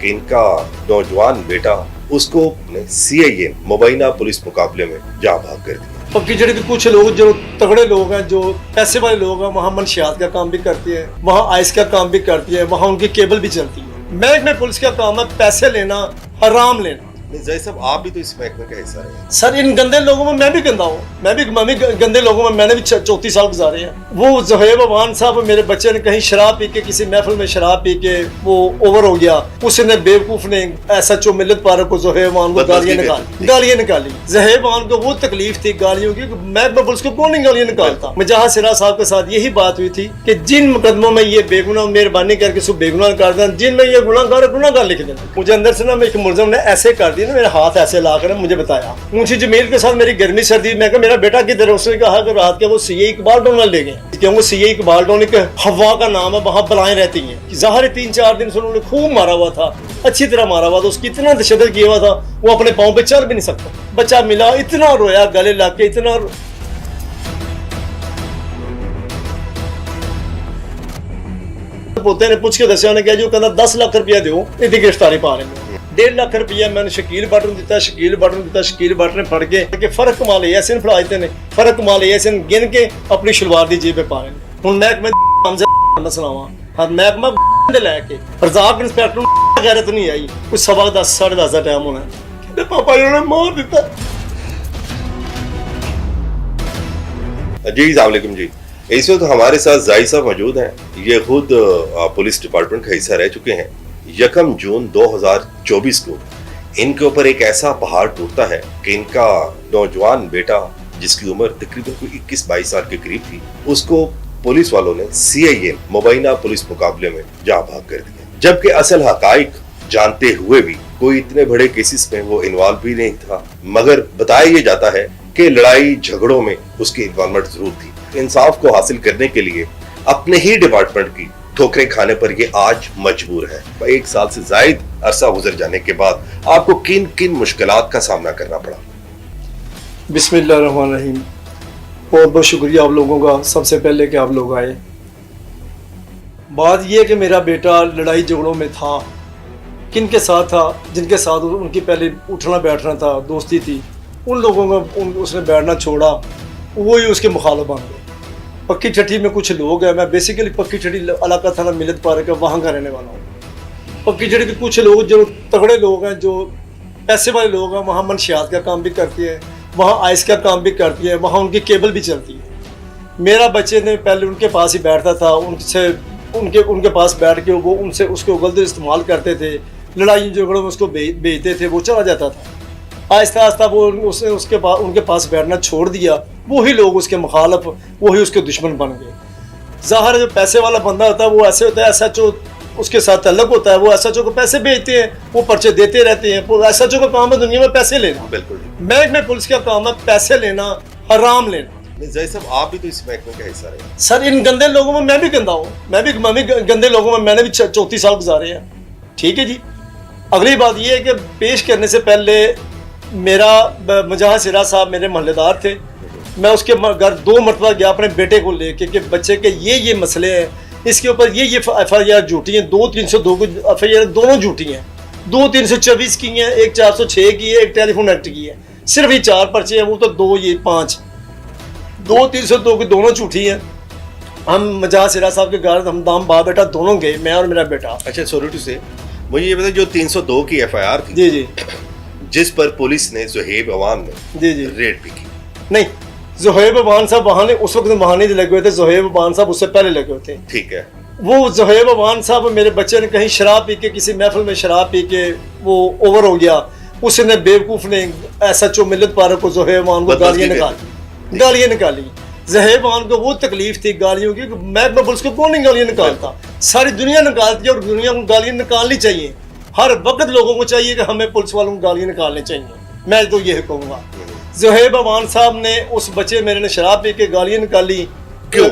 कि इनका नौजवान बेटा उसको सीआईए मुबैना पुलिस मुकाबले में जहाँ भाग कर दिया। पक्की जड़ी के कुछ लोग जो तगड़े लोग हैं, जो पैसे वाले लोग हैं, वहाँ मनशियात का काम भी करते हैं, वहाँ आइस का काम भी करती है, वहाँ उनकी केबल भी चलती है। महकमे पुलिस का काम है पैसे लेना, हराम लेना। जय साहब, आप भी तो इस महकमे का हिस्सा रहे। सर इन गंदे लोगों में मैं भी गंदा हूँ, मैं भी गंदे लोगों में मैंने भी 34 साल गुजारे हैं। वो ज़ुहैब अवान साहब, मेरे बच्चे ने कहीं शराब पी के, किसी महफिल में शराब पी के वो ओवर हो गया, उसने बेवकूफ ने SHO मिल्लत पार्क को ज़ुहैब अवान को गालियाँ निकाली। ज़ुहैब अवान को वो तकलीफ थी गालियों की, मैं पुलिस को कौन गालियाँ निकालता। मुजाहिद सिराज साहब के साथ यही बात हुई थी कि जिन मुकदमों में ये बेगुनाह, मेहरबानी करके सब बेगुनाह कर दें, जिनमें ये गुनाहगार लिख देना। मुझे अंदर से ना एक मुलजम ने ऐसे कर दिया ना, मेरे हाथ ऐसे लाकर मुझे बताया, मुंशी जमील के साथ मेरी गर्मी सर्दी, मैं कहा मेरा बेटा किधर है? उसने कहा कि रात के वो सीए इकबाल डोन ले गए, क्योंकि सीए इकबाल डोन एक हवा का नाम है, वहां बलाएं रहती हैं। ज़ाहिर 3-4 दिन से उन्होंने खूब मारा हुआ था, अच्छी तरह मारा हुआ था, उसकी इतना तशद्दुद किया हुआ था, वो अपने पाँव पे चल भी नहीं सकता। बच्चा मिला, इतना रोया, गले लग के इतना पोते ने पूछ के दसिया, ने कहा जो कहता 10 लाख रुपया दो इतनी गिरफ्तारी पा लेंगे। 1.5 लाख रुपया मैंने शकील बट ਨੂੰ ਦਿੱਤਾ, शकील बट ने फड़ के फर्क कमा लिया, ऐसे फड़ा देते ने फर्क कमा लिया, ऐसे गिन के अपनी शलवार दी जेब पे पा लेने। हुन महकमे मैं सुनावा, हर महकमा दे लेके रजाक इंस्पेक्टर गैरत नहीं आई, कुछ 10:15 10:30 का टाइम होना है, पापा इन्होंने मार दिता। जी अस्सलाम वालेकुम जी, इस वक्त हमारे साथ जाहिद साहब मौजूद हैं। ये खुद पुलिस डिपार्टमेंट का हिस्सा रह चुके हैं। 1 जून 2024 को इनके ऊपर एक ऐसा पहाड़ टूटता है कि इनका नौजवान बेटा, जिसकी उम्र तकरीबन 21-22 साल के करीब थी, उसको पुलिस वालों ने सीआईए मुबैना पुलिस मुकाबले में जहाँ भाग कर दिया। जबकि असल हकाइक जानते हुए भी कोई इतने बड़े केसेस में वो इन्वॉल्व भी नहीं था, मगर बताया ये जाता है कि लड़ाई झगड़ों में उसकी इन्वॉल्वमेंट जरूर थी। इंसाफ को हासिल करने के लिए अपने ही डिपार्टमेंट की ठोकरें खाने पर ये आज मजबूर है। 1 साल से जायद अरसा गुजर जाने के बाद आपको किन किन मुश्किलात का सामना करना पड़ा? बिस्मिल्लाहिर्रहमानिर्रहीम। बहुत बहुत शुक्रिया आप लोगों का, सबसे पहले कि आप लोग आए। बात यह कि मेरा बेटा लड़ाई झगड़ों में था, किन के साथ था? जिनके साथ उनकी पहले उठना बैठना था, दोस्ती थी, उन लोगों का उसने बैठना छोड़ा, वही उसके मुखालिफ बन गए। पक्की ठठी में कुछ लोग हैं, मैं बेसिकली पक्की ठठी इलाका थाना मिल्लत पार्क है, वहाँ का रहने वाला हूँ। पक्की ठठी के कुछ लोग जो तगड़े लोग हैं, जो पैसे वाले लोग हैं, वहाँ मनशियात का काम भी करती है, वहाँ आइस का काम भी करती है, वहाँ उनकी केबल भी चलती है। मेरा बच्चे ने पहले उनके पास ही बैठता था, उनके पास बैठ के वो उनसे उसको गलत इस्तेमाल करते थे, लड़ाई झगड़ों में उसको बेचते थे, वो चला जाता था। आहिस्ता आहिस्ता वो उसने उनके पास बैठना छोड़ दिया, वही लोग उसके मुखालिफ, वही उसके दुश्मन बन गए। ज़ाहिर जो पैसे वाला बंदा होता है वो ऐसे होता है, SHO उसके साथ तल्लुक होता है, वो SHO को पैसे भेजते हैं, वो पर्चे देते रहते हैं। SHO का काम है दुनिया में पैसे लेना। बिल्कुल। महकमे पुलिस का काम है पैसे लेना, हराम लेना। जय साहब, आप भी तो इस महकमे का हिस्सा रहे। सर इन गंदे लोगों में मैं भी गंदा हूँ, मैं भी गंदे लोगों में मैंने भी 34 साल गुजारे हैं। ठीक है जी। अगली बात ये है कि पेश करने से पहले मेरा मुजाहिद सिराज साहब मेरे मोहल्लेदार थे, मैं उसके घर 2 मरतबा गया अपने बेटे को लेके कि बच्चे के ये मसले हैं, इसके ऊपर ये FIR झूठी हैं, 2-302 की FIR दोनों झूठी हैं, 2-324 की हैं, एक 406 की है, एक टेलीफोन एक्ट की है, सिर्फ ये 4 पर्चे हैं, वो तो 2 ये 5, 2-302 की दोनों झूठी हैं। हम मुजाहिद सिराज साहब के घर हम दाम बाप बेटा दोनों गए, मैं और मेरा बेटा। अच्छा, सॉरी टू से, मुझे ये बताइए, जो 302 की FIR थी, जी जी, जिस पर पुलिस ने ज़ुहैब अवान ने जी जी रेड भी की। नहीं, ज़ुहैब अवान साहब वहाँ उस वक्त वहाँ नहीं लगे हुए थे, ज़ुहैब अवान साहब उससे पहले लगे हुए थे। ठीक है। वो ज़ुहैब अवान साहब, मेरे बच्चे ने कहीं शराब पी के, किसी महफिल में शराब पी के वो ओवर हो गया, उसने बेवकूफ ने SHO मिल्लत पार्क को ज़ुहैब अवान को गालियाँ निकाली। ज़ुहैब अवान को वो तकलीफ थी गालियों की, मैं पुलिस को कौन गालियाँ निकालता, सारी दुनिया निकालती है, और दुनिया को गालियाँ निकालनी चाहिए। हर वक्त लोगों को चाहिए कि हमें पुलिस वालों को गालियाँ निकालनी चाहिए। मैं तो यही कहूँगा। ज़ुहैब अवान साहब ने उस बच्चे मेरे ने शराब पी के गालियाँ निकाली। क्यों?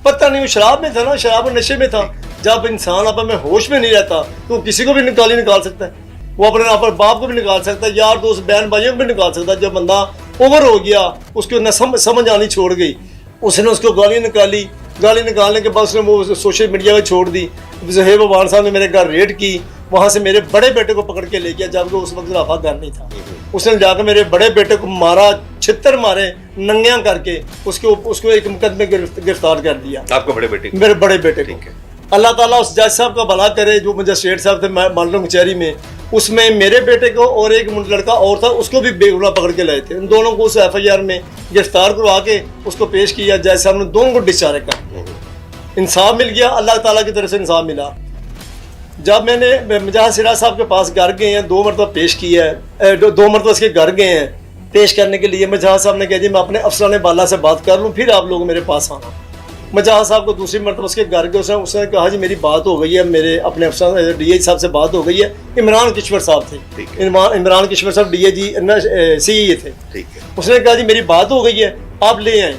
पता नहीं, वो शराब में था ना, शराब और नशे में था। जब इंसान आप में होश में नहीं रहता तो किसी को भी गाली निकाल सकता है, वो अपने आप पर बाप को भी निकाल सकता है, यार दोस्त बहन भाइयों को भी निकाल सकता है। जब बंदा ओवर हो गया, उसको न समझ आनी छोड़ गई, उसने उसको गालियाँ निकाली। गाली निकालने के बाद उसने वो सोशल मीडिया में छोड़ दी। ज़ुहैब अवान साहब ने मेरे घर रेड की, वहाँ से मेरे बड़े बेटे को पकड़ के ले गया, जबकि उस वक्त राफा घर नहीं था। उसने जाकर मेरे बड़े बेटे को मारा, छितर मारे नंगिया करके, उसको एक मुकदमे गिरफ्तार कर दिया। आपको बड़े बेटे? मेरे बड़े बेटे को। ठीक है। अल्लाह ताला उस जज साहब का भला करे जो मजिस्ट्रेट साहब थे मालूम कचहरी में, उसमें मेरे बेटे को और एक लड़का और था, उसको भी बेगुनाह पकड़ के लाए थे। उन दोनों को उस FIR में गिरफ्तार करवा के उसको पेश किया। जज साहब ने दोनों को डिस्चार्ज कर, इंसाफ मिल गया, अल्लाह ताला की तरफ से इंसाफ मिला। जब मैंने मुजाहिद सिराज साहब के पास घर गए हैं, 2 मरतबा पेश किया है, 2 मरतबा उसके घर गए हैं पेश करने के लिए। मुजाहिद साहब ने कहा जी मैं अपने अफसरान बाला से बात कर लूँ, फिर आप लोग मेरे पास आना। मुजाहिद साहब को दूसरी मरतबा उसके घर गए, उसने कहा जी मेरी बात हो गई है, मेरे अपने अफसर DIG साहब से बात हो गई है। इमरान किश्वर साहब थे, इमरान किश्वर साहब DIG CE थे। ठीक है। उसने कहा जी मेरी बात हो गई है, आप ले आए।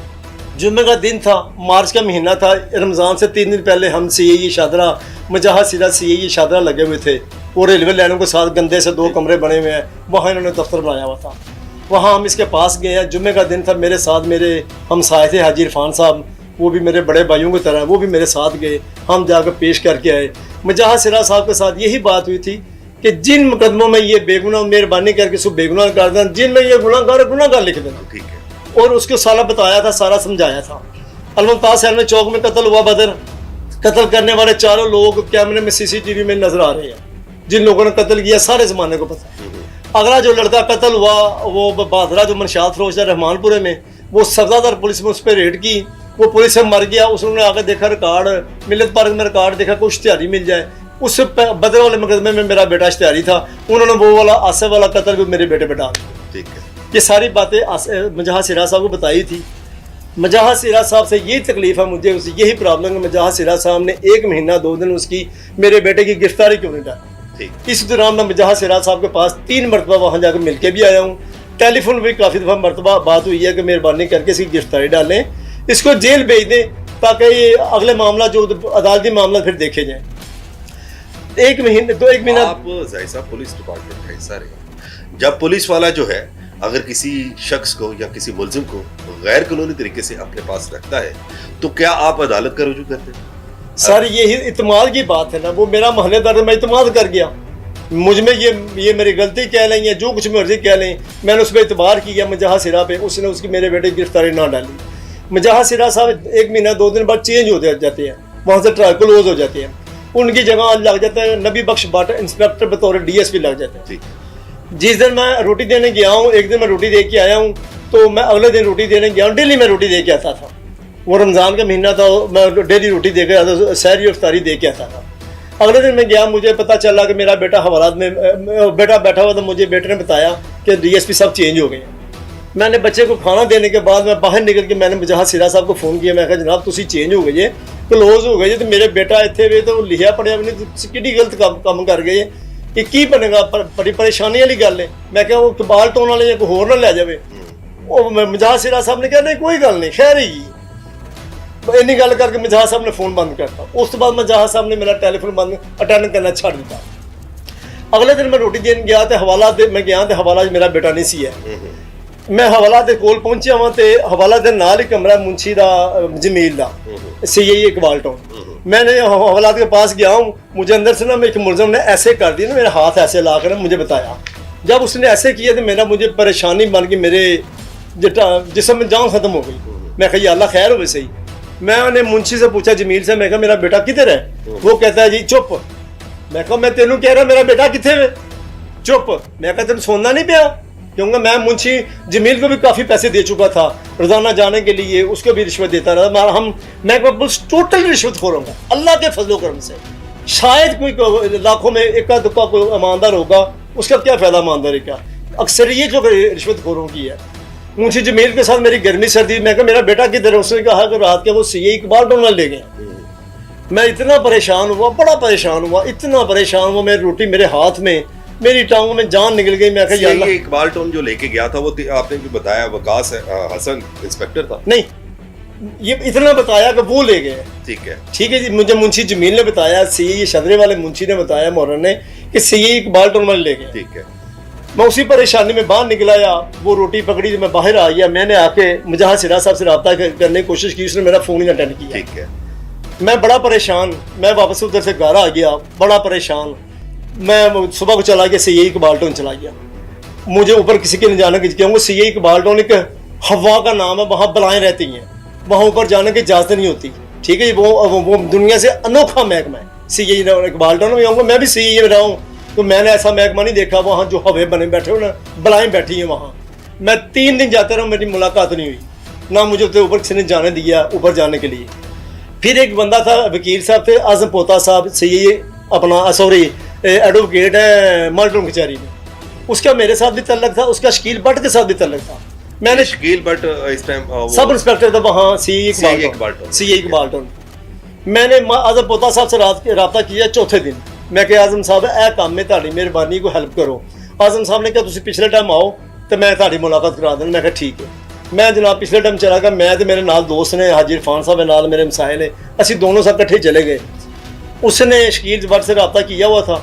जुम्मे का दिन था, मार्च का महीना था, रमज़ान से 3 दिन पहले हम CAE शादरा, मुजाहिद सिराज CAE शादरा लगे हुए थे। वो रेलवे लाइनों के साथ गंदे से 2 कमरे बने हुए हैं, वहाँ इन्होंने दफ्तर बनाया हुआ था। वहाँ हम इसके पास गए हैं। जुम्मे का दिन था, मेरे साथ मेरे हमसाए थे हाजी इरफान साहब, वो भी मेरे बड़े भाइयों की तरह, वो भी मेरे साथ गए। हम जाकर पेश करके आए। मुजाहिद सिराज साहब के साथ यही बात हुई थी कि जिन मुकदमों में ये बेगुनाह, मेहरबानी करके सब बेगुनाह कर देना, जिनमें ये गुनाहगार लिख देना। ठीक है। और उसको सारा बताया था, सारा समझाया था। अलमुमताज सैलमी चौक में कत्ल हुआ बदर, कत्ल करने वाले 4 लोग कैमरे में CCTV में नजर आ रहे हैं। जिन लोगों ने कत्ल किया सारे जमाने को पता है। अगला जो लड़का कत्ल हुआ वो बहादरा, जो मनशात फरोश है रहमानपुरे में, वो सफदार पुलिस में उस पर रेड की, वो पुलिस से मर गया। उसने आगे देखा रिकॉर्ड, मिलत पार्क में रिकॉर्ड देखा, कुछ इश्तिहारी मिल जाए। उस बदर वाले मुकदमे में मेरा बेटा इश्तिहारी था, उन्होंने वो वाला आसिफ वाला कत्ल भी मेरे बेटे पे डाल दिया। ठीक है। ये सारी बातें मुजाहिद सिराज साहब को बताई थी। मुजाहिद सिराज साहब से यही तकलीफ है मुझे, उससे यही प्रॉब्लम है। मुजाहिद सिराज साहब ने 1 महीना 2 दिन उसकी मेरे बेटे की गिरफ्तारी क्यों नहीं डाली। इस दौरान मैं मुजाहिद सिराज साहब के पास 3 मरतबा वहाँ जाकर मिल के भी आया हूँ। टेलीफोन भी काफ़ी दफ़ा मरतबा बात हुई है कि मेहरबानी करके इसकी गिरफ्तारी डालें, इसको जेल भेज दें, ताकि ये अगले मामला जो अदालती मामला फिर देखे जाए। 1 महीना आप ज़ाहिर पुलिस डिपार्टमेंट का हिस्सा रहे, जब पुलिस वाला जो है अगर किसी शख्स को या किसी मुलजिम को गैर कानूनी तरीके से अपने पास रखता है तो क्या आप अदालत का रुजू करते हैं? सर यही इत्माद की बात है ना, वो मेरा महल्लेदार मैं इत्माद कर गया, मुझ में ये मेरी गलती कह लें या जो कुछ मर्जी कह लें, मैंने उस पर इतबार किया मुजाहिद सिरा पे, उसने उसकी मेरे बेटे की गिरफ्तारी ना डाली। मुजाहिद सिरा साहब 1 महीना 2 दिन बाद चेंज हो जाते हैं, वहाँ से ट्रायल क्लोज हो जाते हैं, उनकी जगह लग जाता है नबी बख्श बाट इंस्पेक्टर बतौर DSP लग जाते हैं। जिस दिन मैं रोटी देने गया हूँ, एक दिन मैं रोटी दे के आया हूँ, तो मैं अगले दिन रोटी देने गया हूँ। डेली मैं रोटी दे के आता था, वो रमज़ान का महीना था, मैं डेली रोटी दे के आता था, सहरी और इफ्तारी दे के आता था। अगले दिन मैं गया, मुझे पता चला कि मेरा बेटा हवालात में बेटा बैठा हुआ था, मुझे बेटे ने बताया कि DSP सब चेंज हो गए हैं। मैंने बच्चे को खाना देने के बाद मैं बाहर निकल के मैंने मुजाहिद सिरा साहब को फ़ोन किया, मैं कहा जनाब तुसी चेंज हो गए, क्लोज हो गए, तो मेरे बेटा इतने वे तो लिखा पढ़िया भी नहीं, कि गलत काम कर गए, कि की बनेगा, बड़ी परेशानी वाली गल है। मैं क्या वो कबाल टोन वाले या कोई होर ना लै जाए। मुजाहिद सिरा साहब ने कहा नहीं कोई गल नहीं, खैर ही इन्नी गल करके मुजाहिद साहब ने फ़ोन बंद करता। उस तो बाद मुजाहिद साहब ने मेरा टेलीफोन बंद अटेंड करना छड़ दिता। अगले दिन मैं रोटी देने गया तो हवाला मैं गया तो हवाला मेरा बेटा नहीं सी है। मैं हवाला के कोल पहुंचा वहाँ तो हवाला के नाल ही कमरा मुंशी का जमील का CAE इकबाल टाउन। मैंने हवालात के पास गया हूँ, मुझे अंदर से ना एक मुलजम ने ऐसे कर दिया ना, मेरे हाथ ऐसे ला कर मुझे बताया। जब उसने ऐसे किया तो मेरा मुझे परेशानी बन गई, मेरे जिसम में जान ख़त्म हो गई। मैं कही अल्लाह खैर हो सही। मैंने मुंशी से पूछा जमील से, मैं कहा मेरा बेटा किधर है? वो कहता है जी चुप। मैं कहा मैं तेनू कह रहा मेरा बेटा कितने है? चुप। मैं कहा तेन सोना नहीं पिया? क्योंकि मैं मुंशी जमील को भी काफ़ी पैसे दे चुका था रोज़ाना जाने के लिए, उसको भी रिश्वत देता रहा। मैं टोटल रिश्वत खोरूंगा अल्लाह के फजलो करम से। शायद कोई लाखों में इक्का दुक्का कोई ईमानदार होगा, उसका क्या फ़ायदा ईमानदारी का। अक्सरियत जो रिश्वत खोरों की है। मुंशी जमील के साथ मेरी गर्मी सर्दी, मैं कहा मेरा बेटा किधर है? उसने कहा कि रात के वो CAE इकबाल टाउन ले गए। मैं इतना परेशान हुआ, बड़ा परेशान हुआ, इतना परेशान हुआ, मेरी रोटी मेरे हाथ में, मेरी टांगों में जान निकल गई। मैं कहा ये इकबाल टाउन जो लेके गया था वो आपने भी बताया वकास हसन इंस्पेक्टर था? नहीं, ये इतना बताया कि वो ले गए। ठीक है जी, मुझे मुंशी जमील ने बताया, CAE शदरे वाले मुंशी ने बताया मोहरन ने कि CAE इकबाल टाउन वाले ले गए। ठीक है। मैं उसी परेशानी में बाहर निकला, या वो रोटी पकड़ी, मैं बाहर आ गया। मैंने आके मुजाहिद सिरा साहब से रब्ता करने की कोशिश की, उसने मेरा फ़ोन ही अटेंड किया। ठीक है। मैं बड़ा परेशान, मैं वापस उधर से घर आ गया, बड़ा परेशान। मैं सुबह को चला गया सीआई इकबाल टाउन चला गया। मुझे ऊपर किसी के नहीं जाने की, क्योंकि सीआई इकबाल टाउन एक हवा का नाम है, वहाँ बलाएं रहती हैं, वहाँ ऊपर जाने की इजाज़त नहीं होती। ठीक है, वो दुनिया से अनोखा महकमा है सीआई इकबाल टाउन में। आऊँगा, मैं भी सीआई में रहा हूँ, तो मैंने ऐसा महकमा नहीं देखा वहाँ जो हवे बने बैठे हो ना, बलाएं बैठी हैं वहाँ। मैं 3 दिन जाता रहा, मेरी मुलाकात नहीं हुई, ना मुझे ऊपर किसी ने जाने दिया ऊपर जाने के लिए। फिर एक बंदा था, वकील साहब थे, आजम पोता साहब, सीआई अपना सॉरी एडवोकेट है मल्टन कचहरी में, उसका मेरे साथ भी तल्लक था, उसका शकील भट्ट के साथ भी तल्लक था। मैंने शकील भट्ट इस टाइम सब इंस्पेक्टर था वहाँ सीआई इकबाल टाउन। मैंने आजम पोता साहब से रब्ता किया चौथे दिन। मैं क्या आजम साहब ए काम में ताड़ी मेहरबानी को हेल्प करो। आजम साहब ने कहा तुम पिछले टाइम आओ तो मैं ताड़ी मुलाकात करा देना। मैं कहा ठीक है। मैं जनाब पिछले टाइम चला गया, मैं तो मेरे नाल दोस्त ने हाजी इरफान साहब नाल मेरे मसाए ने, असी दोनों सब कट्ठे चले गए। उसने शकील भट्ट से रब्ता किया हुआ था,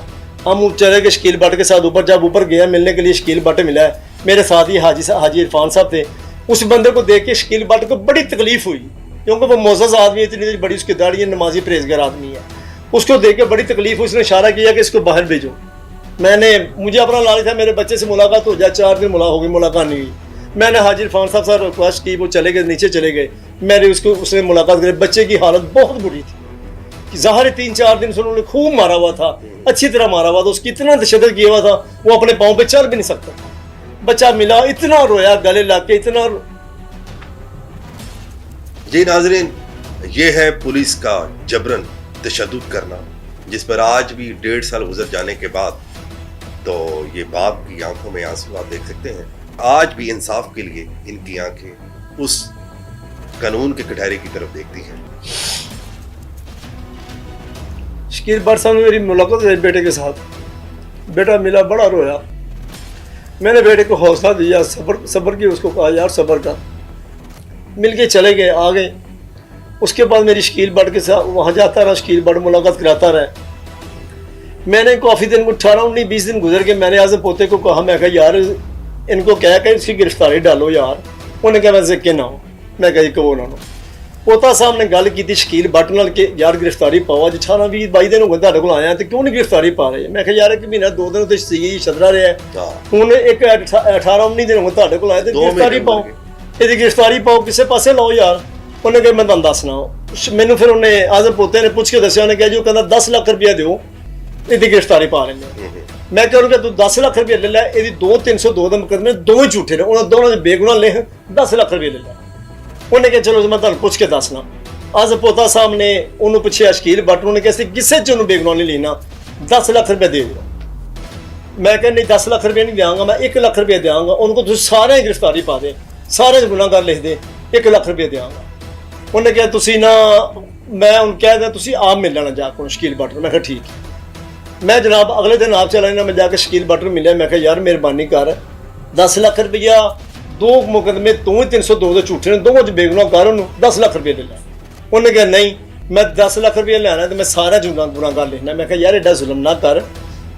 हम चले गए शकील भट्ट के साथ ऊपर। जब ऊपर गया मिलने के लिए शकील भट्ट मिला है, मेरे साथ ही हाजी इरफान साहब थे। उस बंदे को देख के शकील भट्ट को बड़ी तकलीफ हुई, क्योंकि वो मोअज़्ज़ज़ आदमी, इतनी बड़ी उसकी दाढ़ी है, नमाजी परहेज़गार आदमी है। उसको देख के बड़ी तकलीफ हुई, उसने इशारा किया कि इसको बाहर भेजो। मुझे अपना लालच था मेरे बच्चे से मुलाकात हो जाए, 4 दिन हो गई, मुलाकात नहीं हुई। मैंने हाजी इरफान साहब से रिक्वेस्ट की, वो चले गए, नीचे चले गए। उसने मुलाकात करी। बच्चे की हालत बहुत बुरी थी, ज़ाहिर 3-4 दिन से उन्होंने खूब मारा हुआ था, अच्छी तरह मारा हुआ था, उसकी इतना तशद्दुद किया हुआ था, वो अपने पाँव पे चल भी नहीं सकता। बच्चा मिला, इतना रोया, गले लग के इतना। जी नाजरीन, ये है पुलिस का जबरन तशद्दुद करना, जिस पर आज भी 1.5 साल गुजर जाने के बाद तो ये बाप की आंखों में आंसू आप देख सकते हैं। आज भी इंसाफ के लिए इनकी आंखें उस कानून के कटहरे की तरफ देखती हैं। शकील भट्ट साहब ने मेरी मुलाकात हुई बेटे के साथ। बेटा मिला, बड़ा रोया। मैंने बेटे को हौसला दिया, सब्र की, उसको कहा यार सब्र कर। मिल के चले गए, आ गए। उसके बाद मेरी शकील भट्ट के साथ वहाँ जाता रहा, शकील भट्ट मुलाकात कराता रहा। मैंने काफ़ी दिन, 18-19-20 दिन गुजर के मैंने आजम पोते को कहा, मैं कहा यार इनको कह के इसकी गिरफ्तारी डालो यार। उन्हें कहा वैसे कि ना हो। मैं कहा कहो ना। पोता साहब ने गल की शकील भट्ट नाल कि यार गिरफ्तारी पाओ, अज 18-20-22 दिन हो गए तुहाडे कोल आया तो क्यों नहीं गिरफ्तारी पा रहे। मैं कहा यार 1 महीना 2 दिन तो सीआई छदरा रहा है, हुण 18-19 दिन हो गए तुहाडे कोल आए तो गिरफ्तारी पाओ, ਇਹਦੀ गिरफ्तारी पाओ, किसी पासे लाओ यार। उन्हें कहा मैं तुहानूं दसना। मैनूं फिर उन्हें आजम पोते ने पूछ के दस्सिया, उन्हें कहा जी, कहता 10 लाख रुपया दिओ, ਇਹਦੀ गिरफ्तारी पा लेंगे। मैं कहूँगा तू 10 लाख रुपया ले लै, ਇਹਦੀ 2-302 ਦੇ ਮੁਕੱਦਮੇ ਦੋਵੇਂ ਝੂਠੇ ਨੇ, ਉਹਨਾਂ ਦੋਨਾਂ ਦੇ ਬੇਗੁਨਾਹ ਲਿਖ 10 ਲੱਖ ਰੁਪਏ ਲੈ ਲੈ। ਉਹਨੇ ਕਿਹਾ ਚਲੋ ਮੈਂ ਤੁਹਾਨੂੰ ਪੁੱਛ ਕੇ ਦੱਸਣਾ। ਅੱਜ ਪੋਤਾ ਸਾਹਿਬ ਨੇ ਉਹਨੂੰ ਪੁੱਛਿਆ ਸ਼ਕੀਲ ਭੱਟ ਨੂੰ, ਕਿਹਾ ਸੀ ਕਿਸੇ ਚ ਉਹਨੂੰ ਬੇਗੁਨਾਹ ਨਹੀਂ ਲੈਣਾ, 10 ਲੱਖ ਰੁਪਏ ਦੇ ਦਿਓ। ਮੈਂ ਕਿਹਾ ਨਹੀਂ 10 ਲੱਖ ਰੁਪਏ ਨਹੀਂ ਦਿਆਂਗਾ, ਮੈਂ 1 ਲੱਖ ਰੁਪਏ ਦਿਆਂਗਾ। ਉਹਨੂੰ ਕੋ ਤੁਸੀਂ ਸਾਰਿਆਂ ਦੀ ਗ੍ਰਿਫਤਾਰੀ ਪਾ ਦੇ, ਸਾਰੇ ਗੁਨਾਹਗਾਰ ਲਿਖ ਦੇ, 1 ਲੱਖ ਰੁਪਏ ਦਿਆਂਗਾ। ਉਹਨੇ ਕਿਹਾ ਤੁਸੀਂ ਨਾ, ਮੈਂ ਉਹਨੂੰ ਕਹਿ ਦਿਆਂ ਤੁਸੀਂ ਆਪ ਮਿਲ ਲੈਣਾ ਜਾ ਕੇ ਸ਼ਕੀਲ ਭੱਟ ਨੂੰ। ਮੈਂ ਕਿਹਾ ਠੀਕ। मैं जनाब अगले दिन आप चला ना, मैं जाकर शकील भट्ट में मिले। मैं कहा यार मेहरबानी कर, 10 लाख रुपया, 2 मुकदमे तू ही 302 के झूठे ने, दोनों बेगुनाह कर, उन्होंने 10 लाख रुपये ले लै। उन्हें कहा नहीं मैं 10 लाख रुपये लेना तो मैं सारा गुनाहगार लिखना। मैं कहा यार एडा जुल्म ना कर,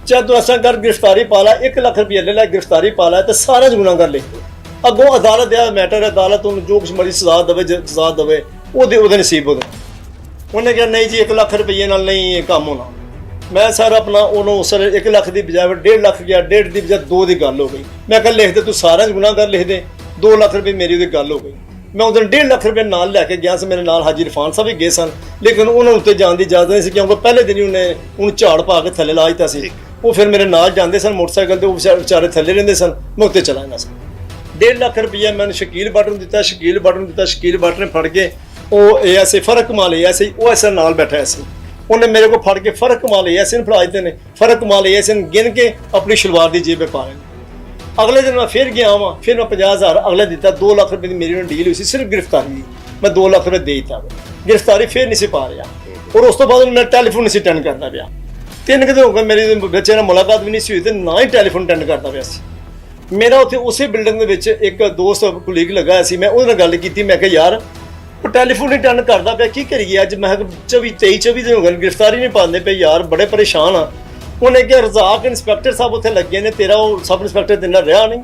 चाहे तू ऐसा कर गिरफ्तारी पा ला, 1 लाख रुपये ले लै, गिरफ्तारी पा ला तो सारा गुनाहगार लिख दे। अगों अदालत का मैटर है, अदालत उन्हें जो कुछ मरी सजा दवे वो नसीब हो। उन्हें कहा नहीं जी 1 लाख रुपये नाल नहीं काम होना। मैं सर अपना उन्होंने सर 1 लाख की बजाय 1.5 लाख गया, 1.5 की बजाय 2 की गल हो गई। मैं कहा लिख दे तू सारा गुनाहगार लिख दे, 2 लाख रुपये मेरी वो गल हो गई। मैं उस दिन 1.5 लाख रुपये नाल लैके गया, मेरे नाल हाजी इरफान साहब भी गए सन, लेकिन उन्होंने उत्ते जाने की इजाजत नहीं सी, क्योंकि पहले दिन ही उन्हें झाड़ पा के थले ला दिता सी। वो फिर मेरे नाल जाते सन मोटरसाइकिल तो बेचारे थले रहिंदे सन, मैं उत्ते चला जाना सन। 1.5 लाख रुपया मैंने शकील भट्ट नूं दिता, शकील भट्ट नूं दिता। शकील भट्ट ने फड़ के वो ASA फर्क कमाल ASA, वो ऐसा नाल बैठा ऐसे, उन्हें मेरे को फड़ के फर्क कमाल ASA ने फड़ा देते हैं। फर्क कमाल ASA ने गिन के अपनी शलवार की जेब में पा लेने। अगले दिन मैं फिर गया वहाँ, फिर मैं 50,000 अगले दिता। 2 लाख रुपये की मेरी डील हुई सी सिर्फ गिरफ्तारी की, मैं 2 लाख रुपये दे दिता। गिरफ्तारी फिर नहीं सी पा रहा, और उस तो बाद मैं टैलीफोन नहीं सी अटेंड करता पाया। 3 दिन हो गए मेरी बच्चे ने मुलाकात भी नहीं सी हुई, तो ना ही टैलीफोन अटेंड करता पाया। मेरा उत्थे उस बिल्डिंग के एक दोस्त कुलीग लगा सी, मैं उन्हें गल की। मैं कहा यार टैलीफोन नहीं अटेंड करता पाया, की करिए अज। मैं 24 दिन हो गए गिरफ्तारी नहीं पाते पे यार, बड़े परेशान हाँ। उन्हें क्या रजाक इंस्पैक्टर साहब उत्थे लगे ने, तेरा वो सब इंस्पैक्टर तेरे नाल रहा नहीं।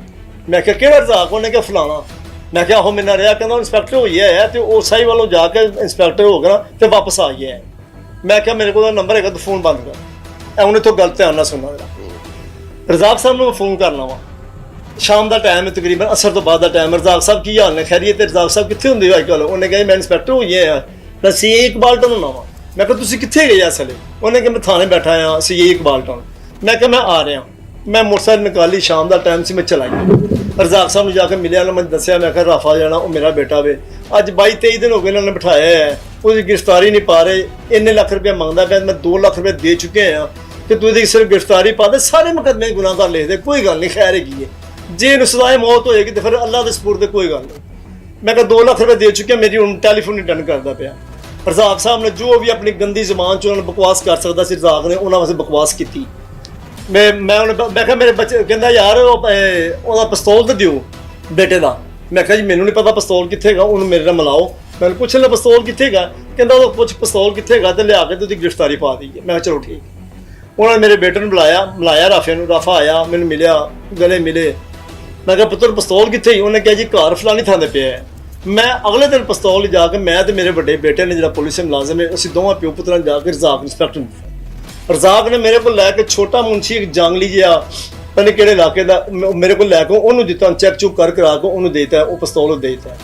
मैं क्या केड़ा रजाक? उन्हें क्या फलाना। मैं क्या आहो मेरे नाल रहा, कहना इंस्पैक्टर हो गया है तो उस साई वालों जाके इंस्पैक्टर हो गया तो वापस आ गया है। मैं क्या मेरे को नंबर है तो फोन बंद कर। ਹੁਣ ਇੱਥੋਂ ਗੱਲ ਧਿਆਨ ਨਾਲ ਸੁਣਨਾ ਮੇਰਾ। ਰਜ਼ਾਕ ਸਾਹਿਬ ਨੂੰ ਫੋਨ ਕਰਨਾ ਵਾ, ਸ਼ਾਮ ਦਾ ਟਾਈਮ ਹੈ, ਤਕਰੀਬਨ ਅਸਰ ਤੋਂ ਬਾਅਦ ਦਾ ਟਾਈਮ। ਰਜ਼ਾਕ ਸਾਹਿਬ ਕੀ ਹਾਲ ਨੇ, ਖੈਰੀਅਤ? ਤੇ ਰਜ਼ਾਕ ਸਾਹਿਬ ਕਿੱਥੇ ਹੁੰਦੇ ਹੋ ਅੱਜ ਕੱਲ੍ਹ? ਉਹਨੇ ਕਿਹਾ ਮੈਂ ਇੰਸਪੈਕਟਰ ਹੋਈ ਆ, ਮੈਂ ਸੀਏ ਇਕਬਾਲਟਨ ਹੁੰਦਾ ਵਾਂ। ਮੈਂ ਕਿਹਾ ਤੁਸੀਂ ਕਿੱਥੇ ਗਏ ਅਸਲੇ? ਉਹਨੇ ਕਿਹਾ ਮੈਂ ਥਾਣੇ ਬੈਠਾ ਆ, ਸੀਏ ਇਕਬਾਲਟਨ। ਮੈਂ ਕਿਹਾ ਮੈਂ ਆ ਰਿਹਾ। ਮੈਂ ਮੋਟਰਸਾਈਕਲ ਨਿਕਾਲੀ, ਸ਼ਾਮ ਦਾ ਟਾਈਮ ਸੀ, ਮੈਂ ਚਲਾ ਗਿਆ। ਰਜ਼ਾਕ ਸਾਹਿਬ ਨੂੰ ਜਾ ਕੇ ਮਿਲਿਆ, ਉਹਨੇ ਮੈਨੂੰ ਦੱਸਿਆ, ਮੈਂ ਕਿਹਾ ਰਾਫਾ ਜਾਣਾ, ਉਹ ਮੇਰਾ ਬੇਟਾ ਵੇ। ਅੱਜ 22-23 ਦਿਨ ਹੋ ਗਏ ਇਹਨਾਂ ਨੇ ਬਿਠਾਇਆ ਹੈ, ਉਹਦੀ ਗ੍ਰਿਫਤਾਰੀ ਨਹੀਂ ਪਾ ਰਹੇ। ਇੰਨੇ ਲੱਖ ਰੁਪਏ ਮੰਗਦਾ ਪਿਆ, ਮੈਂ 2 ਲੱਖ ਰੁਪਏ ਦੇ ਚੁੱਕੇ ਆ ਕਿ ਤੂੰ ਇਹਦੀ ਸਿਰਫ ਗ੍ਰਿਫਤਾਰੀ ਪਾ ਦੇ, ਸਾਰੇ ਮੁਕੱਦਮੇ ਗੁਨਾਹਗਾਰ ਲਿਖਦੇ, ਕੋਈ ਗੱਲ ਨਹੀਂ, ਖੈਰ ਹੈਗੀ ਹੈ। ਜੇ ਇਹਨੂੰ ਸਜ਼ਾਏ ਮੌਤ ਹੋਏਗੀ ਤੇ ਫਿਰ ਅੱਲਾਹ ਦੇ ਸਪੁਰਦ, ਕੋਈ ਗੱਲ ਨਹੀਂ। ਮੈਂ ਕਿਹਾ 2 ਲੱਖ ਰੁਪਏ ਦੇ ਚੁੱਕਿਆ, ਮੇਰੀ ਹੁਣ ਟੈਲੀਫੋਨ ਨਹੀਂ ਡਨ ਕਰਦਾ ਪਿਆ। ਰਜ਼ਾਕ ਸਾਹਿਬ ਨੇ ਜੋ ਵੀ ਆਪਣੀ ਗੰਦੀ ਜ਼ੁਬਾਨ 'ਚ ਉਹਨਾਂ ਨੂੰ ਬਕਵਾਸ ਕਰ ਸਕਦਾ ਸੀ, ਰਜ਼ਾਕ ਨੇ ਉਹਨਾਂ ਵਾਸਤੇ ਬਕਵਾਸ ਕੀਤੀ। ਮੈਂ ਕਿਹਾ ਮੇਰੇ ਬੱਚੇ, ਕਹਿੰਦਾ ਯਾਰ ਉਹਦਾ ਪਿਸਤੌਲ ਤਾਂ ਦਿਓ ਬੇਟੇ ਦਾ। ਮੈਂ ਕਿਹਾ ਜੀ ਮੈਨੂੰ ਨਹੀਂ ਪਤਾ ਪਿਸਤੌਲ ਕਿੱਥੇ ਹੈਗਾ, ਉਹਨੂੰ ਮੇਰੇ ਨਾਲ ਮਿਲਾਓ। ਮੈਨੂੰ ਪੁੱਛ ਲਿਆ ਪਿਸਤੌਲ ਕਿੱਥੇ ਹੈਗਾ? ਕਹਿੰਦਾ ਉਹ ਪੁੱਛ ਪਿਸਤੌਲ ਕਿੱਥੇ ਹੈਗਾ ਤੇ ਲਿਆ ਕੇ ਤੇ ਉਹਦੀ ਗ੍ਰਿਫਤਾਰੀ ਪਾ ਦਈਏ। ਮੈਂ ਕਿਹਾ ਚਲੋ ਠੀਕ। ਉਹਨਾਂ ਨੇ ਮੇਰੇ ਬੇਟੇ ਨੂੰ ਮਿਲਾਇਆ ਰਾਫੇ ਨੂੰ। ਰਾਫਾ ਆਇਆ, ਮੈਨੂੰ ਮਿਲਿਆ, ਗਲੇ ਮਿਲੇ। ਮੈਂ ਕਿਹਾ ਪੁੱਤਰ ਪਿਸਤੌਲ ਕਿੱਥੇ ਹੀ? ਉਹਨੇ ਕਿਹਾ ਜੀ ਘਰ ਫਲਾਣੀ ਥਾਂ ਤੇ ਪਿਆ ਹੈ। ਮੈਂ ਅਗਲੇ ਦਿਨ ਪਿਸਤੌਲ ਜਾ ਕੇ, ਮੈਂ ਤੇ ਮੇਰੇ ਵੱਡੇ ਬੇਟੇ ਨੇ ਜਿਹੜਾ ਪੁਲਿਸ ਮੁਲਾਜ਼ਮ ਹੈ, ਅਸੀਂ ਦੋਵਾਂ ਪਿਓ ਪੁੱਤਰਾਂ ਜਾ ਕੇ ਰਜ਼ਾਕ ਇੰਸਪੈਕਟਰ ਨੂੰ, ਰਜ਼ਾਕ ਨੇ ਮੇਰੇ ਕੋਲ ਲੈ ਕੇ ਛੋਟਾ ਮੁੰਸ਼ੀ ਇੱਕ ਜੰਗਲੀ ਜਿਹਾ ਪਤਾ ਕਿਹੜੇ ਇਲਾਕੇ ਦਾ, ਮੇਰੇ ਕੋਲ ਲੈ ਕੇ ਉਹਨੂੰ ਦਿੱਤਾ, ਚੈੱਕ ਚੁੱਕ ਕਰਾ ਕੇ ਉਹਨੂੰ ਦੇਤਾ। ਉਹ ਪਿਸਤੌਲ ਦੇ ਦਿੱਤਾ।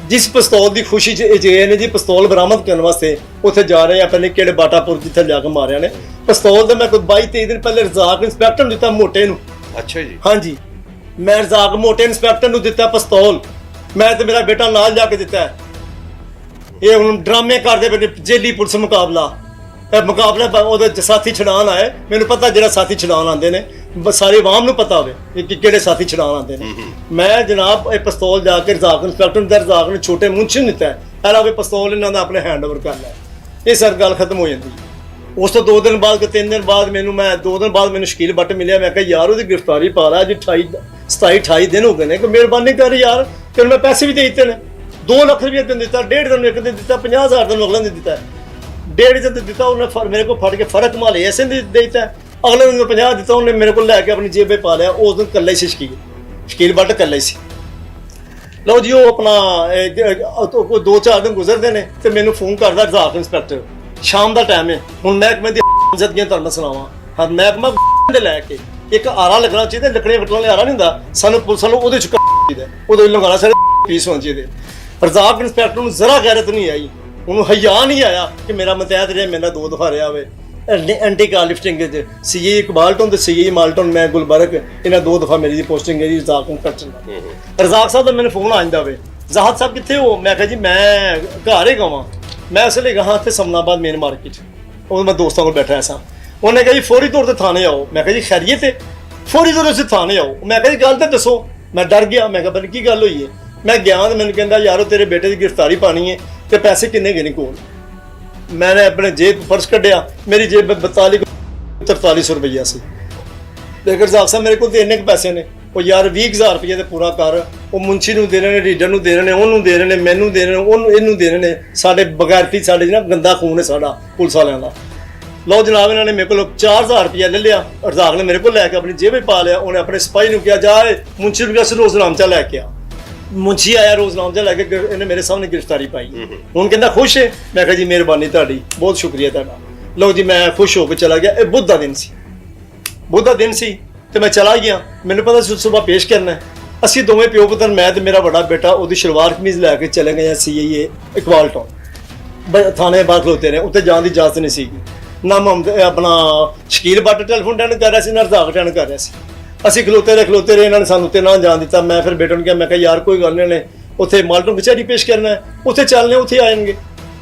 ਜਿਸ ਪਿਸਤੌਲ ਦੀ ਖੁਸ਼ੀ 'ਚ ਇਹ ਜੇ ਨੇ ਜੀ ਪਿਸਤੌਲ ਬਰਾਮਦ ਕਰਨ ਵਾਸਤੇ ਉੱਥੇ ਜਾ ਰਹੇ ਆ, ਪਹਿਲੇ ਕਿਹੜੇ ਬਾਟਾਪੁਰ ਜਿੱਥੇ ਜਾ ਕੇ ਮਾਰਿਆ ਨੇ ਪਿਸਤੌਲ। ਤੇ ਮੈਂ ਕੋਈ 22-23 ਦਿਨ ਪਹਿਲੇ ਰਜ਼ਾਕ ਇੰਸਪੈਕਟਰ ਨੂੰ ਦਿੱਤਾ, ਮੋਟੇ ਨੂੰ। ਅੱਛਾ ਜੀ। ਹਾਂਜੀ, ਮੈਂ ਰਜ਼ਾਕ ਮੋਟੇ ਇੰਸਪੈਕਟਰ ਨੂੰ ਦਿੱਤਾ ਪਿਸਤੌਲ, ਮੈਂ ਤੇ ਮੇਰਾ ਬੇਟਾ ਨਾਲ ਜਾ ਕੇ ਦਿੱਤਾ। ਇਹ ਹੁਣ ਡਰਾਮੇ ਕਰਦੇ ਪਏ ਜੇਲੀ ਪੁਲਿਸ ਮੁਕਾਬਲਾ। ਮੁਕਾਬਲਾ ਉਹਦੇ ਸਾਥੀ ਛਡਾਣ ਆਏ, ਮੈਨੂੰ ਪਤਾ ਜਿਹੜਾ ਸਾਥੀ ਛਡਾਣ ਆਉਂਦੇ ਨੇ, ਸਾਰੀ ਆਵਾਮ ਨੂੰ ਪਤਾ ਹੋਵੇ ਕਿ ਕਿਹੜੇ ਸਾਥੀ ਛਡਾਣ ਆਉਂਦੇ ਨੇ। ਮੈਂ ਜਨਾਬ ਇਹ ਪਿਸਤੌਲ ਜਾ ਕੇ ਰਜ਼ਾਕ ਇੰਸਪੈਕਟਰ ਨੂੰ, ਰਜ਼ਾਕ ਨੇ ਛੋਟੇ ਮੁੰਸ਼ੀ ਨੂੰ ਦਿੱਤਾ। ਇਹਦਾ ਵੀ ਪਿਸਤੌਲ ਇਹਨਾਂ ਦਾ ਆਪਣੇ ਹੈਂਡ ਓਵਰ ਕਰ ਲਿਆ। ਇਹ ਸਰ ਗੱਲ ਖਤਮ ਹੋ ਜਾਂਦੀ। ਉਸ ਤੋਂ 2 ਦਿਨ ਬਾਅਦ 3 ਦਿਨ ਬਾਅਦ ਮੈਂ 2 ਦਿਨ ਬਾਅਦ ਮੈਨੂੰ ਸ਼ਕੀਲ ਬੱਟ ਮਿਲਿਆ। ਮੈਂ ਕਿਹਾ ਯਾਰ ਉਹਦੀ ਗ੍ਰਿਫਤਾਰੀ ਪਾ ਲਾ, ਅੱਜ 27-28 ਦਿਨ ਹੋ ਗਏ ਨੇ, ਕਿ ਮਿਹਰਬਾਨੀ ਕਰ ਯਾਰ। ਤੈਨੂੰ ਮੈਂ ਪੈਸੇ ਵੀ ਦੇ ਦਿੱਤੇ ਨੇ, 2 ਲੱਖ ਰੁਪਏ ਦਿਨ ਦਿੱਤਾ, 1.5 ਦਿਨ ਇੱਕ ਦਿਨ ਦਿੱਤਾ, 50,000 ਦਿਨ ਅਗਲੇ ਦਿਨ ਦਿੱਤਾ, 1.5 ਦਿਨ ਦਿੱਤਾ। ਉਹਨੇ ਮੇਰੇ ਕੋਲ ਫੜ ਕੇ ਫਰਕ ਮਾਲੇ ਐਸੇ ਦੇ ਦਿੱਤਾ। ਅਗਲੇ ਦਿਨ 50 ਦਿੱਤਾ, ਉਹਨੇ ਮੇਰੇ ਕੋਲ ਲੈ ਕੇ ਆਪਣੀ ਜੇਬੇ ਪਾ ਲਿਆ। ਉਸ ਦਿਨ ਇਕੱਲਾ ਹੀ ਸੀ ਸ਼ਕੀਲ ਬੱਟ ਇਕੱਲਾ ਹੀ ਸੀ। ਲਓ ਜੀ, ਉਹ ਆਪਣਾ 2-4 ਦਿਨ ਗੁਜ਼ਰਦੇ ਨੇ ਤੇ ਮੈਨੂੰ ਫੋਨ ਕਰਦਾ ਰਜ਼ਾਕ ਇੰਸਪੈਕਟਰ। ਸ਼ਾਮ ਦਾ ਟਾਈਮ ਹੈ, ਹੁਣ ਮਹਿਕਮੇ ਦੀ ਇੱਜ਼ਤੀਆਂ ਤੁਹਾਨੂੰ ਸੁਣਾਵਾਂ। ਹਾਂ, ਮਹਿਕਮਾ ਦੇ ਲੈ ਕੇ ਇੱਕ ਆਰਾ ਲੱਗਣਾ ਚਾਹੀਦਾ, ਲੱਕੜੀਆਂ ਕੱਟਣ ਵਾਲਾ ਆਰਾ ਨਹੀਂ ਹੁੰਦਾ, ਸਾਨੂੰ ਪੁਲਿਸ ਨੂੰ ਉਹਦੇ ਚ ਚਾਹੀਦਾ, ਉਹਦੇ ਲੰਗਾਣਾ ਸਾਰੇ ਪੀਸ ਹੋਣੇ ਚਾਹੀਦੇ। ਰਜ਼ਾਕ ਇੰਸਪੈਕਟਰ ਨੂੰ ਜ਼ਰਾ ਗੈਰਤ ਨਹੀਂ ਆਈ, ਉਹਨੂੰ ਹਯਾ ਨਹੀਂ ਆਇਆ ਕਿ ਮੇਰਾ ਮਤਹਿਤ ਰਿਹਾ, ਮੇਰਾ 2 ਦਫਾ ਰਿਹਾ ਹੋਵੇ। ਐਂਟੀ ਕਾਰ ਲਿਫਟਿੰਗ ਚ ਸੀਏ ਇਕਬਾਲਟਨ ਤੇ ਸੀਏ ਮਾਲਟਨ, ਮੈਂ ਗੁਲਬਰਗ, ਇਹਨਾਂ 2 ਦਫਾ ਮੇਰੀ ਪੋਸਟਿੰਗ ਹੈ ਜੀ ਰਜ਼ਾਕ ਇੰਸਪੈਕਟਰ। ਰਜ਼ਾਕ ਸਾਹਿਬ ਦਾ ਮੈਨੂੰ ਫੋਨ ਆ ਜਾਂਦਾ ਵੇ, ਜ਼ਾਹਦ ਸਾਹਿਬ ਕਿੱਥੇ ਹੋ? ਮੈਂ ਕਿਹਾ ਜੀ ਮੈਂ ਘਰ ਹੀ ਗਵਾਂ, ਮੈਂ ਇਸ ਲਈ ਗਾਂ ਤੇ ਸਮਨਾਬਾਦ ਮੇਨ ਮਾਰਕੀਟ, ਉਹ ਮੈਂ ਦੋਸਤਾਂ ਕੋਲ ਬੈਠਾ ਸਾਂ। ਉਹਨੇ ਕਿਹਾ ਜੀ ਫੌਰੀ ਤੌਰ ਤੇ ਥਾਣੇ ਆਓ। ਮੈਂ ਕਿਹਾ ਜੀ ਖੈਰੀਅਤ ਹੈ? ਫੌਰੀ ਤੌਰ ਤੇ ਥਾਣੇ ਆਓ। ਮੈਂ ਕਿਹਾ ਜੀ ਗੱਲ ਤਾਂ ਦੱਸੋ। ਮੈਂ ਡਰ ਗਿਆ, ਮੈਂ ਕਿਹਾ ਪਤਾ ਕੀ ਗੱਲ ਹੋਈ ਹੈ। ਮੈਂ ਗਿਆ ਤੇ ਮੈਨੂੰ ਕਹਿੰਦਾ ਯਾਰੋ ਤੇਰੇ ਬੇਟੇ ਦੀ ਗ੍ਰਿਫਤਾਰੀ ਪਾਣੀ ਹੈ ਤੇ ਪੈਸੇ ਕਿੰਨੇ ਗਏ ਨੇ ਕੋਲ। मैंने अपने जेब पर्स कढ़िया, मेरी जेब में 43 रुपया सी। लेकिन साहब साहब मेरे को तो इन्ने पैसे ने, वो यार 20,000 रुपये तो पूरा कर, वो मुंशी नूं दे रहे ने, रीडर नूं दे रहे ने, उन्होंने दे रहे ने, मैनू दे रहे ने, इनू दे रहे ने। साडे बगैरती, साडे ना गंदा खून है साडा पुलिस वालियां दा। लो जनाब, इन्होंने मेरे को 4,000 रुपया ले लिया। रजाक ने मेरे को लैके अपनी जेब में पा लिया। उन्हें अपने सिपाही ने कहा जा मुंशी नूं कहा रोजनामचा लैके आ। मुंशी आया रोजनामचा लैके, इन्हें मेरे सामने गिरफ्तारी पाई। हुण कहंदा खुश है? मैं कहा जी मेहरबानी तुहाडी, बहुत शुक्रिया तुहाडा। लो जी मैं खुश होकर चला गया। ये बुध दा दिन सी, बुध दा दिन सी ते मैं चला गया। मैनूं पता सी सुबह पेश करना है। असीं दोवें प्यो पुत्तर, मैं ते मेरा बड़ा बेटा, ओहदी शलवार कमीज लैके चले गए सीआईए इकबाल टाउन थाने बाहर खलोते रहे। उत्ते जाण दी इजाजत नहीं सी ना। अपना शकील बट टैलीफोन अटेंड कर रहा सी, ना रजाक अटेंड कर रहा सी। ਅਸੀਂ ਖਲੋਤੇ ਰਹੇ, ਇਹਨਾਂ ਨੇ ਸਾਨੂੰ ਉੱਤੇ ਨਾ ਜਾਣ ਦਿੱਤਾ। ਮੈਂ ਫਿਰ ਬੇਟੇ ਨੂੰ ਕਿਹਾ, ਮੈਂ ਕਿਹਾ ਯਾਰ ਕੋਈ ਗੱਲ ਨਹੀਂ, ਨੇ ਉੱਥੇ ਮਾਲਟਨ ਕਚਹਿਰੀ ਪੇਸ਼ ਕਰਨਾ ਹੈ, ਉੱਥੇ ਚੱਲਨੇ, ਉੱਥੇ ਆ ਜਾਣਗੇ।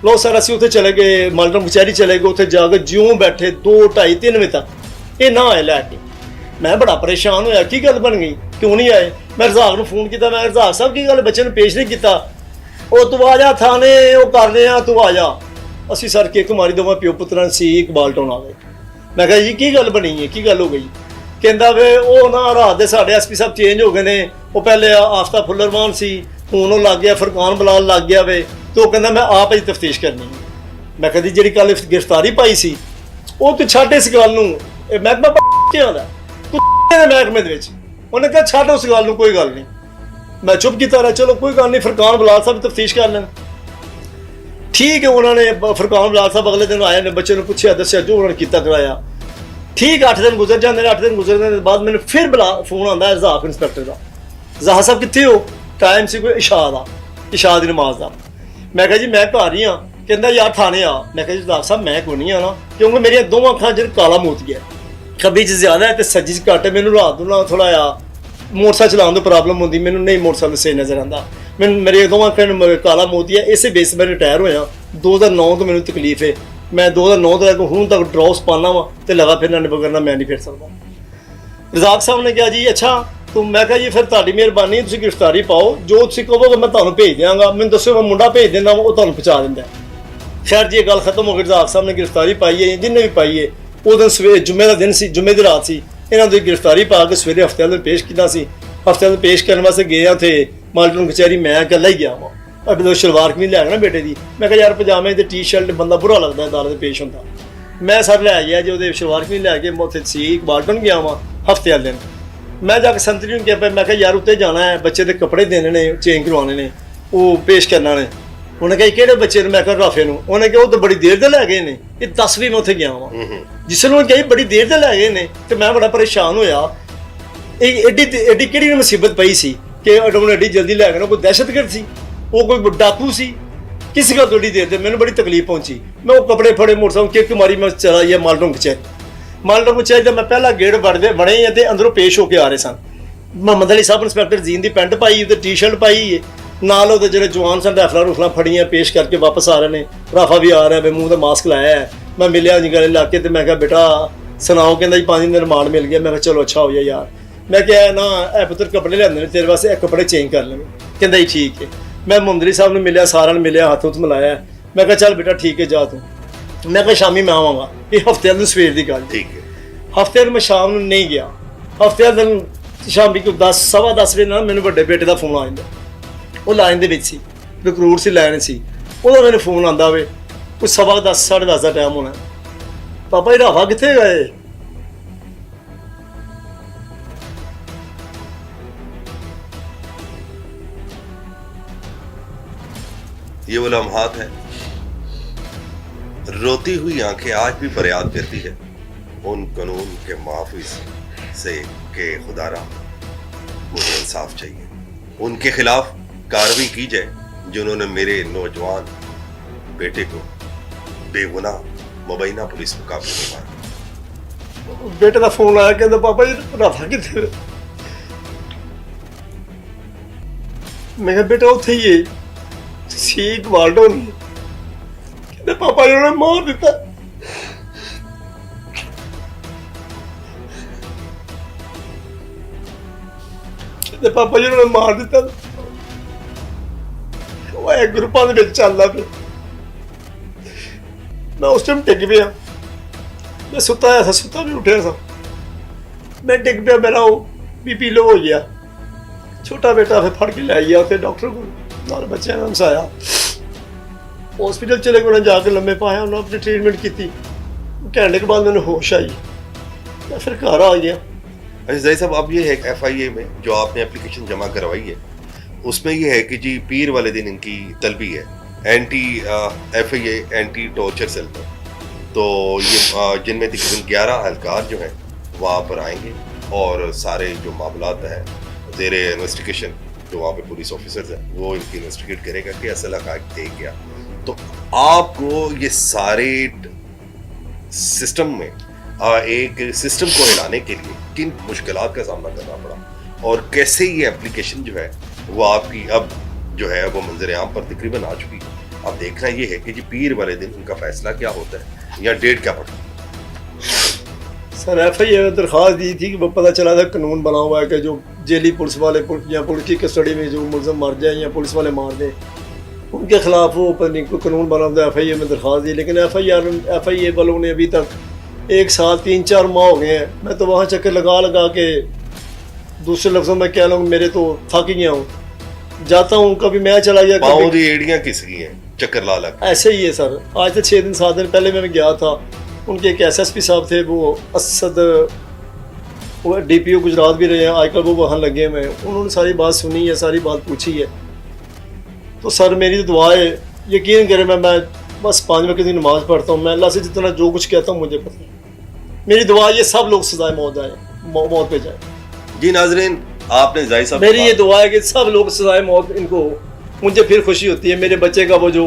ਲੋ ਸਰ ਅਸੀਂ ਉੱਥੇ ਚਲੇ ਗਏ, ਮਾਲਟਨ ਕਚਹਿਰੀ ਚਲੇ ਗਏ। ਉੱਥੇ ਜਾ ਕੇ ਜਿਉਂ ਬੈਠੇ 2, 2:30, 3 ਵਜੇ ਤੱਕ ਇਹ ਨਾ ਆਏ ਲੈ ਕੇ। ਮੈਂ ਬੜਾ ਪਰੇਸ਼ਾਨ ਹੋਇਆ, ਕੀ ਗੱਲ ਬਣ ਗਈ, ਕਿਉਂ ਨਹੀਂ ਆਏ? ਮੈਂ ਰਜ਼ਾਕ ਨੂੰ ਫੋਨ ਕੀਤਾ, ਮੈਂ ਰਜ਼ਾਕ ਸਾਹਿਬ ਕੀ ਗੱਲ, ਬੱਚੇ ਨੂੰ ਪੇਸ਼ ਨਹੀਂ ਕੀਤਾ? ਉਹ ਤੂੰ ਆ ਜਾ ਥਾਣੇ, ਉਹ ਕਰਦੇ ਆ, ਤੂੰ ਆ ਜਾ। ਅਸੀਂ ਸਰ ਕਿੱਕ ਮਾਰੀ, ਦੋਵਾਂ ਪਿਓ ਪੁੱਤਰਾਂ ਸੀ ਇਕਬਾਲ ਟਾਊਨ ਆ ਗਏ। ਮੈਂ ਕਿਹਾ ਜੀ ਕੀ ਗੱਲ ਬਣੀ ਹੈ, ਕੀ ਗੱਲ ਹੋ ਗਈ? ਕਹਿੰਦਾ ਵੇ ਉਹ ਨਾ ਰਾਤ ਦੇ ਸਾਡੇ ਐਸਪੀ ਸਾਹਿਬ ਚੇਂਜ ਹੋ ਗਏ ਨੇ। ਉਹ ਪਹਿਲੇ ਆਫਤਾ ਫੁੱਲਰਮਾਨ ਸੀ, ਹੁਣ ਉਹ ਲੱਗ ਗਿਆ ਫਰਕਾਨ ਬਲਾਲ ਲੱਗ ਗਿਆ ਵੇ, ਤੇ ਉਹ ਕਹਿੰਦਾ ਮੈਂ ਆਪ ਹੀ ਤਫਤੀਸ਼ ਕਰਨੀ ਹੈ। ਮੈਂ ਕਹਿੰਦੀ ਜਿਹੜੀ ਕੱਲ ਗ੍ਰਿਫਤਾਰੀ ਪਾਈ ਸੀ ਉਹ ਤੂੰ ਛੱਡ ਇਸ ਗੱਲ ਨੂੰ, ਇਹ ਮਹਿਕਮਾ ਕਿਉਂ ਦਾ ਤੂੰ ਮਹਿਕਮੇ ਦੇ ਵਿੱਚ। ਉਹਨੇ ਕਿਹਾ ਛੱਡ ਉਸ ਗੱਲ ਨੂੰ, ਕੋਈ ਗੱਲ ਨਹੀਂ। ਮੈਂ ਚੁੱਪ ਕੀਤਾ ਰਿਹਾ, ਚਲੋ ਕੋਈ ਗੱਲ ਨਹੀਂ, ਫਰਕਾਨ ਬਲਾਲ ਸਾਹਿਬ ਤਫਤੀਸ਼ ਕਰ ਲੈਣ। ਠੀਕ ਹੈ, ਉਹਨਾਂ ਨੇ ਫਰਕਾਨ ਬਲਾਲ ਸਾਹਿਬ ਅਗਲੇ ਦਿਨ ਆਏ ਨੇ, ਬੱਚੇ ਨੂੰ ਪੁੱਛਿਆ, ਦੱਸਿਆ ਜੋ ਉਹਨਾਂ ਨੇ ਕੀਤਾ ਕਰਾਇਆ। ਠੀਕ 8 ਦਿਨ ਗੁਜ਼ਰ ਜਾਂਦੇ ਨੇ, 8 ਦਿਨ ਗੁਜ਼ਰਨੇ ਦੇ ਬਾਅਦ ਮੈਨੂੰ ਫਿਰ ਫੋਨ ਆਉਂਦਾ ਹੈ ਜ਼ਾਹਕ ਇੰਸਪੈਕਟਰ ਦਾ। ਜ਼ਾਹਰ ਸਾਹਿਬ ਕਿੱਥੇ ਹੋ? ਟਾਈਮ ਸੀ ਕੋਈ ਇਸ਼ਾ ਦੀ ਨਮਾਜ਼ ਦਾ। ਮੈਂ ਕਿਹਾ ਜੀ ਮੈਂ ਘਰ ਹੀ ਹਾਂ। ਕਹਿੰਦਾ ਯਾਰ ਥਾਣੇ ਆ। ਮੈਂ ਕਿਹਾ ਜੀ ਜ਼ਾਹਰ ਸਾਹਿਬ ਮੈਂ ਕੋਈ ਨਹੀਂ ਆਣਾ, ਕਿਉਂਕਿ ਮੇਰੀਆਂ ਦੋਵਾਂ ਅੱਖਾਂ 'ਚ ਕਾਲਾ ਮੋਤੀ ਹੈ, ਖੱਬੀ 'ਚ ਜ਼ਿਆਦਾ ਹੈ ਤੇ ਸੱਜੀ 'ਚ ਘੱਟ ਹੈ। ਮੈਨੂੰ ਰਾਤ ਨੂੰ ਨਾ ਥੋੜਾ ਆ ਮੋਟਰਸਾਈਕਲ ਚਲਾਉਣ ਦੀ ਪ੍ਰੋਬਲਮ ਹੁੰਦੀ, ਮੈਨੂੰ ਨਹੀਂ ਮੋਟਰਸਾਈਕਲ ਸਹੀ ਨਜ਼ਰ ਆਉਂਦਾ। ਮੈਨੂੰ ਮੇਰੇ ਦੋਵਾਂ ਅੱਖਾਂ ਨੂੰ ਕਾਲਾ ਮੋਤੀ ਹੈ। ਇਸੇ ਬੇਸ ਮੈਂ ਰਿਟਾਇਰ ਹੋਇਆ 2009 ਤੋਂ। ਮੈਨੂੰ ਤਕਲੀਫ ਹੈ, ਮੈਂ 2009 ਤੋਂ ਲੈ ਕੇ ਹੁਣ ਤੱਕ ਡਰੌਪਸ ਪਾਉਣਾ ਵਾ ਤੇ ਲਗਾ ਫਿਰਨਾ ਨਹੀਂ ਕਰਨਾ, ਮੈਂ ਨਹੀਂ ਫਿਰ ਸਕਦਾ। ਰਜ਼ਾਕ ਸਾਹਿਬ ਨੇ ਕਿਹਾ ਜੀ ਅੱਛਾ ਤੂੰ, ਮੈਂ ਕਿਹਾ ਜੀ ਫਿਰ ਤੁਹਾਡੀ ਮਿਹਰਬਾਨੀ, ਤੁਸੀਂ ਗ੍ਰਿਫਤਾਰੀ ਪਾਓ, ਜੋ ਤੁਸੀਂ ਕਹੋਗੇ ਮੈਂ ਤੁਹਾਨੂੰ ਭੇਜ ਦਿਆਂਗਾ, ਮੈਨੂੰ ਦੱਸੋ ਮੈਂ ਮੁੰਡਾ ਭੇਜ ਦਿੰਦਾ, ਉਹ ਤੁਹਾਨੂੰ ਪਹੁੰਚਾ ਦਿੰਦਾ। ਖੈਰ ਜੀ ਇਹ ਗੱਲ ਖਤਮ ਹੋ ਗਈ। ਰਜ਼ਾਕ ਸਾਹਿਬ ਨੇ ਗ੍ਰਿਫਤਾਰੀ ਪਾਈ ਹੈ, ਜਿੰਨੇ ਵੀ ਪਾਈ ਹੈ। ਉਹ ਦਿਨ ਸਵੇਰੇ ਜੁਮੇ ਦਾ ਦਿਨ ਸੀ, ਜੁਮੇ ਦੀ ਰਾਤ ਸੀ। ਇਹਨਾਂ ਦੀ ਗ੍ਰਿਫਤਾਰੀ ਪਾ ਕੇ ਸਵੇਰੇ ਹਫ਼ਤੇ ਵਾਲੇ ਪੇਸ਼ ਕੀਤਾ ਸੀ। ਹਫ਼ਤੇ ਵਾਲੇ ਪੇਸ਼ ਕਰਨ ਵਾਸਤੇ ਗਏ ਆ ਉੱਥੇ ਮਾਲਟਨ ਕਚਹਿਰੀ, ਮੈਂ ਇਕੱਲਾ ਹੀ ਗਿਆ ਵਾ। ਅਬੇ ਸ਼ਲਵਾਰ ਕਮੀਜ਼ ਲੈ ਆਇਆ ਨਾ ਬੇਟੇ ਦੀ। ਮੈਂ ਕਿਹਾ ਯਾਰ ਪਜਾਮੇ ਤੇ ਟੀ-ਸ਼ਰਟ ਬੰਦਾ ਬੁਰਾ ਲੱਗਦਾ ਅਦਾਲਤ ਦੇ ਪੇਸ਼ ਹੁੰਦਾ। ਮੈਂ ਸਰ ਲੈ ਗਿਆ ਜੀ ਉਹਦੇ ਸ਼ਲਵਾਰ ਕਮੀਜ਼ ਲੈ ਕੇ, ਮੈਂ ਉੱਥੇ ਸੀ ਮਾਲਟਨ ਗਿਆ ਵਾ ਹਫ਼ਤੇ ਵਾਲੇ ਦਿਨ। ਮੈਂ ਜਾ ਕੇ ਸੰਤਰੀ ਨੂੰ ਕਿਹਾ ਮੈਂ ਕਿਹਾ ਯਾਰ ਉੱਤੇ ਜਾਣਾ ਹੈ, ਬੱਚੇ ਦੇ ਕੱਪੜੇ ਦੇਣੇ ਨੇ, ਚੇਂਜ ਕਰਵਾਉਣੇ ਨੇ, ਉਹ ਪੇਸ਼ ਕਰਨਾ ਨੇ। ਉਹਨੇ ਕਿਹਾ ਕਿਹੜੇ ਬੱਚੇ ਨੂੰ? ਮੈਂ ਕਿਹਾ ਰਾਫੇ ਨੂੰ। ਉਹਨੇ ਕਿਹਾ ਉਹ ਤਾਂ ਬੜੀ ਦੇਰ ਦੇ ਲੈ ਗਏ ਨੇ। ਇਹ 10 ਵੀ ਮੈਂ ਉੱਥੇ ਗਿਆ ਵਾਂ। ਜਿਸ ਨੂੰ ਕਹੀ ਬੜੀ ਦੇਰ ਦੇ ਲੈ ਗਏ ਨੇ ਤੇ ਮੈਂ ਬੜਾ ਪਰੇਸ਼ਾਨ ਹੋਇਆ। ਇਹ ਐਡੀ ਕਿਹੜੀ ਮੁਸੀਬਤ ਪਈ ਸੀ ਕਿ ਉਹਨੂੰ ਐਡੀ ਜਲਦੀ ਲੈ ਗਏ? ਕੋਈ ਦਹਿਸ਼ਤਗਰਦ ਸੀ? ਉਹ ਕੋਈ ਡਾਕੂ ਸੀ? ਕਿਸੇ ਗੱਲ ਤੋਂ ਐਡੀ ਦੇਰ ਦੇ? ਮੈਨੂੰ ਬੜੀ ਤਕਲੀਫ ਪਹੁੰਚੀ। ਮੈਂ ਉਹ ਕੱਪੜੇ ਫੜੇ, ਮੋਟਰਸਾਈਕਲ ਕਿੱਕ ਮਾਰੀ, ਮੈਂ ਚਲਾ ਗਿਆ ਮਾਲਟਨ ਕਚਹਿਰੀ। ਮਾਲਟਨ ਕਚਹਿਰੀ ਦਾ ਮੈਂ ਪਹਿਲਾ ਗੇਟ ਬਣੇ ਤੇ ਅੰਦਰੋਂ ਪੇਸ਼ ਹੋ ਕੇ ਆ ਰਹੇ ਸਨ। ਮੁਹੰਮਦ ਅਲੀ ਸਾਹਿਬ ਇੰਸਪੈਕਟਰ ਜੀਨ ਦੀ ਪੈਂਟ ਪਾਈ ਤੇ ਟੀ-ਸ਼ਰਟ ਪਾਈ ਹੈ, ਨਾਲ ਉਹਦੇ ਜਿਹੜੇ ਜਵਾਨ ਸਨ ਰਾਈਫਲਾਂ ਰੂਫਲਾਂ ਫੜੀਆਂ, ਪੇਸ਼ ਕਰਕੇ ਵਾਪਸ ਆ ਰਹੇ ਨੇ। ਰਾਫਾ ਵੀ ਆ ਰਿਹਾ ਵੇ, ਮੂੰਹ ਦਾ ਮਾਸਕ ਲਾਇਆ ਹੈ। ਮੈਂ ਮਿਲਿਆ ਜੀ ਗਲੇ ਲਾ ਕੇ ਤੇ ਮੈਂ ਕਿਹਾ ਬੇਟਾ ਸੁਣਾਓ? ਕਹਿੰਦਾ ਜੀ 5 ਦਿਨ ਦਾ ਰਿਮਾਂਡ ਮਿਲ ਗਿਆ। ਮੈਂ ਕਿਹਾ ਚਲੋ ਅੱਛਾ ਹੋ ਗਿਆ ਯਾਰ। ਮੈਂ ਕਿਹਾ ਨਾ ਇਹ ਪੁੱਤਰ ਕੱਪੜੇ ਲਿਆਂਦੇ ਨੇ ਤੇਰੇ ਵਾਸਤੇ, ਇਹ ਕੱਪੜੇ ਚੇਂਜ ਕਰ ਲੈਣੇ। ਕਹਿੰਦਾ ਜੀ ਠੀਕ ਹੈ। ਮੈਂ ਮੁਹੰਮਦ ਅਲੀ ਸਾਹਿਬ ਨੂੰ ਮਿਲਿਆ, ਸਾਰਿਆਂ ਨੂੰ ਮਿਲਿਆ, ਹੱਥ ਮਿਲਾਇਆ। ਮੈਂ ਕਿਹਾ ਚੱਲ ਬੇਟਾ ਠੀਕ ਹੈ ਜਾ ਤੂੰ। ਮੈਂ ਕਿਹਾ ਸ਼ਾਮੀ ਮੈਂ ਆਵਾਂਗਾ। ਇਹ ਹਫ਼ਤੇ ਨੂੰ ਸਵੇਰ ਦੀ ਗੱਲ। ਠੀਕ ਹੈ। ਹਫ਼ਤੇ ਨੂੰ ਮੈਂ ਸ਼ਾਮ ਨੂੰ ਨਹੀਂ ਗਿਆ। ਹਫ਼ਤੇ ਦਿਨ ਸ਼ਾਮੀ ਕੋਈ 10 ਸਵਾ 10 ਵਜੇ ਨਾਲ ਮੈਨੂੰ ਵੱਡੇ ਬੇਟੇ ਦਾ ਫੋਨ ਆ ਜਾਂਦਾ। ਉਹ ਲਾਈਨ ਦੇ ਵਿੱਚ ਸੀ, ਰਿਕਰੂਟ ਸੀ, ਲਾਈਨ ਸੀ। ਉਹਦਾ ਮੈਨੂੰ ਫੋਨ ਆਉਂਦਾ ਵੇ, ਕੋਈ ਸਵਾ 10 ਸਾਢੇ 10 ਦਾ ਟਾਈਮ ਹੋਣਾ। ਪਾਪਾ ਇਹ ਰਾਫਾ ਕਿੱਥੇ ਗਏ? ये वो लम्हात है, रोती हुई आंखें आज भी फरियाद करती है उन कानून के मुहाफिज से कि खुदारा मुझे इंसाफ चाहिए, उनके खिलाफ कार्रवाई की जाए जिन्होंने मेरे नौजवान बेटे को बेगुनाह मुबैना पुलिस मुकाबले में मारा। बेटे का फोन आया, कहता पापा जी राफा कितने? मैं कहा बेटा उत्थे ही है सीट वाल्डो नहीं। कहते पापा जी उन्होंने मार दिता। कहते पापा जी उन्होंने मार दिता। वो एक ग्रुपां दे विच चलदा पिया। मैं उस टाइम टिक पिया। मैं सुता आया था, सुता भी उठिया था। मैं टिक पिया, मेरा वो बीपी लो हो गया। छोटा बेटा फिर फड़ के ले गया उसे डॉक्टर को, नाल बच्चे ने हंसाया। हॉस्पिटल चले गए, उन्हें जाके लम्बे पाया, उन्होंने अपनी ट्रीटमेंट की। घंटे के बाद मैंने होश आई, मैं फिर घर आ गया। अच्छा ज़ाहिर साहब, अब ये है FIA में जो आपने एप्लीकेशन जमा करवाई है उसमें ये है कि जी पीर वाले दिन इनकी तलबी है FIA एंटी टॉर्चर सेल में, तो ये जिनमें तकरीबन 11 एहलकार जो हैं वहाँ पर आएंगे और सारे जो मामलात हैं ज़ेरे इन्वेस्टिगेशन, जो वहाँ पे पुलिस ऑफिसर्स हैं वो इनकी इन्वेस्टिगेट करेगा कि असल हक़ाइक़ थे क्या। तो आपको ये सारे सिस्टम में एक सिस्टम को हिलाने के लिए किन मुश्किलात का सामना करना पड़ा और कैसे ये एप्लीकेशन जो है वो आपकी अब जो है वो मंजर आम पर तकरीबन आ चुकी है। अब देखना ये है कि जी पीर वाले दिन उनका फैसला क्या होता है या डेट क्या पड़ती है। सर FIA में दरख्वास्त दी थी कि वो पता चला था कानून बना हुआ है कि जो जेली पुलिस वाले या पुलिस की कस्टडी में जो मुलजम मर जाए या पुलिस वाले मार दें उनके खिलाफ वो पता नहीं कोई कानून बना हुआ है। FIA में दरख्वास्त दी, लेकिन FIA वालों ने अभी तक 1 साल 3-4 माह हो गए हैं। मैं तो वहाँ चक्कर लगा के दूसरे लफ्ज़ों में कह लूँ मेरे तो थक गया हूँ, जाता हूँ कभी मैं चला गया, पाँव दी एड़ियाँ किसकी हैं चक्कर ला ऐसे ही है सर। आज से 6 दिन 7 दिन पहले मैं गया था, उनके एक SSP साहब थे, वो असद, वो DPO गुजरात भी रहे हैं, आजकल वो वहाँ लगे हुए हैं। उन्होंने सारी बात सुनी है, सारी बात पूछी है। तो सर मेरी तो दुआ है, यकीन करें मैं बस 5 वक्त की नमाज़ पढ़ता हूँ। मैं अल्लाह से जितना जो कुछ कहता हूँ मुझे पता है। मेरी दुआ ये सब लोग सजाए मौत पे जाए। जी नाजरीन, आपने जाहिर साहब मेरी ये दुआ है कि सब लोग सजाए मौत इनको हो। मुझे फिर खुशी होती है, मेरे बच्चे का वो जो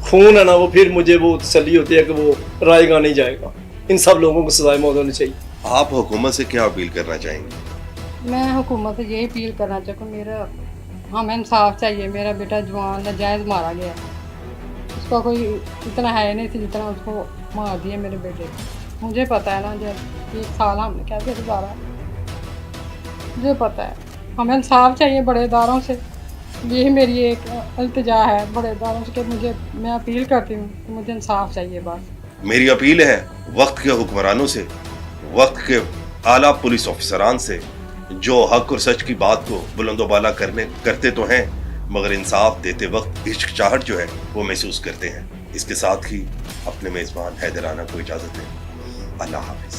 खून है ना, वो फिर मुझे वो तसल्ली होती है कि वो रायगा नहीं जाएगा। इन सब लोगों को सजाए मौत होनी चाहिए। आप हुकूमत से क्या अपील करना चाहेंगे? मैं हुकूमत से यही अपील करना चाहूँ, मेरा हमें इंसाफ चाहिए। मेरा बेटा जवान नाजायज़ मारा गया, उसका कोई इतना है नहीं थी जितना उसको मार दिया मेरे बेटे को। मुझे पता है ना, जब 1 साल हमने कैसे गुजारा, मुझे पता है। हमें इंसाफ चाहिए बड़े इदारों से, यही मेरी एक इल्तिजा है बड़े इदारों से कि मैं अपील करती हूँ कि मुझे इंसाफ चाहिए बस। मेरी अपील है वक्त के हुक्मरानों से, वक्त के आला पुलिस ऑफिसरान से, जो हक और सच की बात को बुलंदोबाला करते तो हैं, मगर इंसाफ देते वक्त हिचकिचाहट जो है वो महसूस करते हैं। इसके साथ ही अपने मेज़बान हैदर राना को इजाज़त दें। अल्लाह हाफिज़।